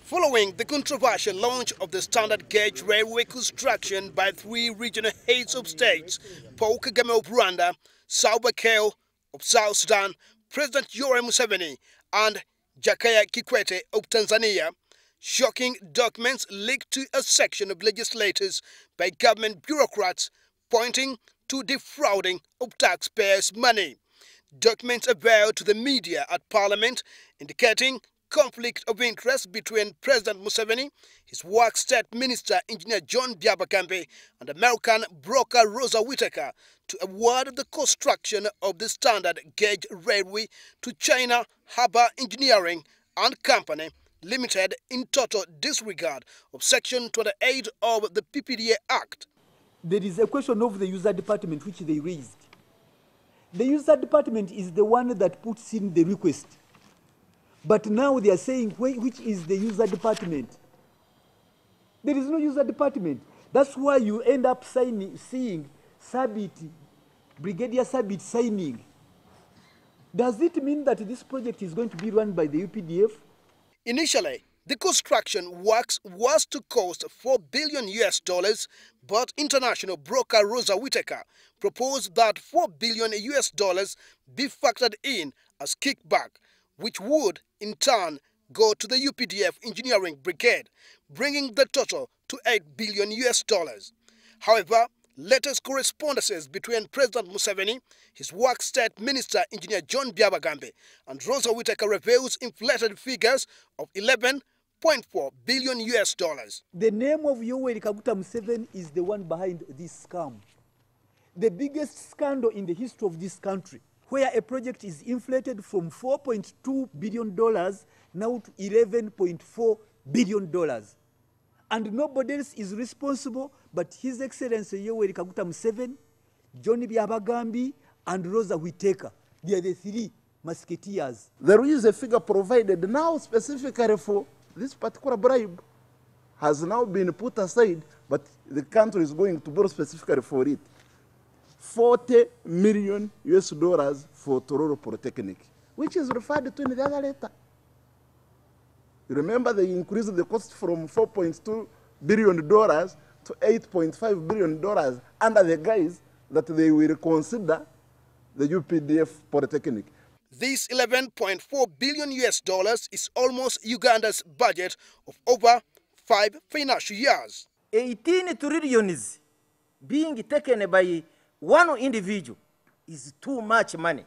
Following the controversial launch of the standard gauge railway construction by 3 regional heads of states, Paul Kagame of Rwanda, Salva Kiir of South Sudan, President Museveni, and Jakaya Kikwete of Tanzania, shocking documents leaked to a section of legislators by government bureaucrats pointing to defrauding of taxpayers' money. Documents availed to the media at Parliament indicating conflict of interest between President Museveni, his Work State Minister Engineer John Byabagambye, and American broker Rosa Whitaker to award the construction of the standard gauge railway to China Harbour Engineering and Company Limited in total disregard of Section 28 of the PPDA Act. There is a question of the user department which they raised. The user department is the one that puts in the request. But now they are saying which is the user department. There is no user department. That's why you end up seeing Sabit, Brigadier Sabit signing. Does it mean that this project is going to be run by the UPDF? Initially, the construction works was to cost $4 billion, but international broker Rosa Whitaker proposed that $4 billion be factored in as kickback, which would, in turn, go to the UPDF Engineering Brigade, bringing the total to $8 billion. However, latest correspondences between President Museveni, his Work State Minister Engineer John Byabagambye, and Rosa Whitaker reveals inflated figures of $11.4 billion. The name of Yoweri Kaguta Museveni is the one behind this scam. The biggest scandal in the history of this country, where a project is inflated from $4.2 billion now to $11.4 billion. And nobody else is responsible but His Excellency Yoweri Kaguta Museveni, John Byabagambye, and Rosa Whitaker. They are the 3 musketeers. There is a figure provided now specifically for this particular bribe, has now been put aside, but the country is going to borrow specifically for it. $40 million for Tororo Polytechnic, which is referred to in the other letter. You remember they increased the cost from $4.2 billion to $8.5 billion under the guise that they will consider the UPDF Polytechnic. This $11.4 billion is almost Uganda's budget of over 5 financial years. 18 trillions being taken by one individual is too much money.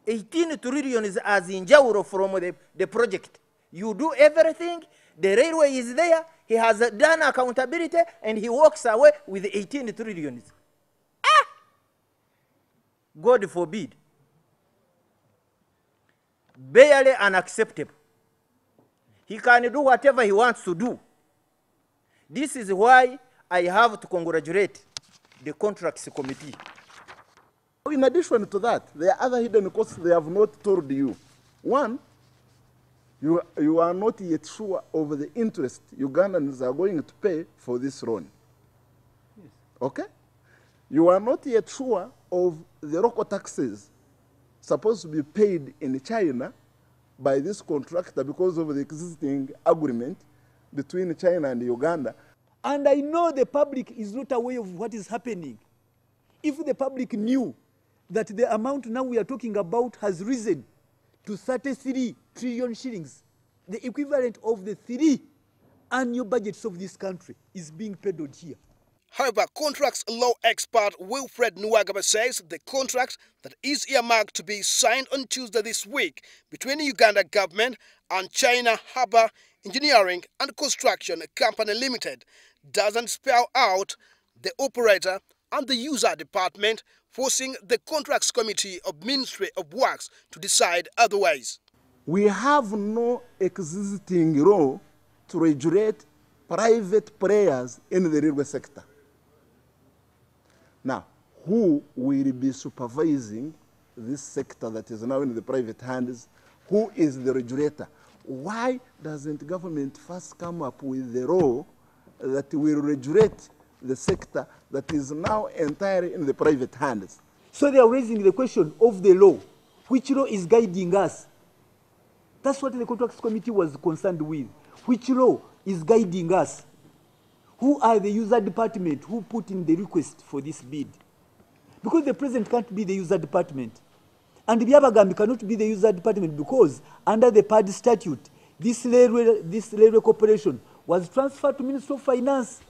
18 trillions as in Jauro from the project. You do everything, the railway is there, he has done accountability, and he walks away with 18 trillions. Ah! God forbid. Barely unacceptable. He can do whatever he wants to do. This is why I have to congratulate the Contracts Committee. In addition to that, there are other hidden costs they have not told you. One, you are not yet sure of the interest Ugandans are going to pay for this loan. Yes. Okay? You are not yet sure of the local taxes supposed to be paid in China by this contractor because of the existing agreement between China and Uganda. And I know the public is not aware of what is happening. If the public knew that the amount now we are talking about has risen to 33 trillion shillings, the equivalent of the 3 annual budgets of this country is being paid on here. However, contracts law expert Wilfred Nuwagaba says the contract that is earmarked to be signed on Tuesday this week between the Uganda government and China Harbour Engineering and Construction Company Limited doesn't spell out the operator and the user department, forcing the Contracts Committee of Ministry of Works to decide otherwise. We have no existing law to regulate private players in the railway sector. Now, who will be supervising this sector that is now in the private hands? Who is the regulator? Why doesn't government first come up with the law that will regulate the sector that is now entirely in the private hands? So they are raising the question of the law. Which law is guiding us? That's what the Contracts Committee was concerned with. Which law is guiding us? Who are the user department who put in the request for this bid? Because the president can't be the user department. And Byabagambi cannot be the user department because under the PAD statute, this railway corporation was transferred to Ministry of Finance.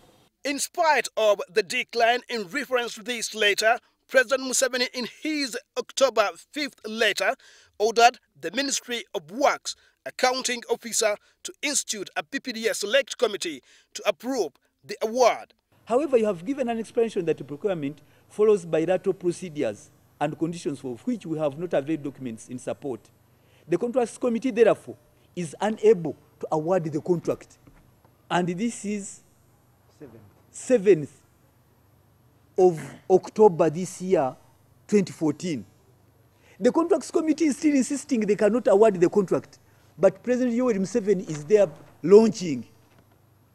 In spite of the decline in reference to this letter, President Museveni in his October 5th letter ordered the Ministry of Works accounting officer to institute a PPDS select committee to approve the award. However, you have given an explanation that the procurement follows bilateral procedures and conditions for which we have not availed documents in support. The Contracts Committee, therefore, is unable to award the contract. And this is 7th of October this year, 2014. The Contracts Committee is still insisting they cannot award the contract, but President Museveni is there launching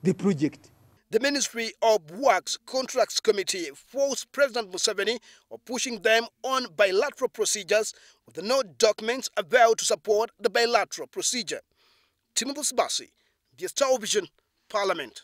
the project. The Ministry of Works Contracts Committee forced President Museveni of pushing them on bilateral procedures with no documents available to support the bilateral procedure. Timothy Bassi, the Television, Parliament.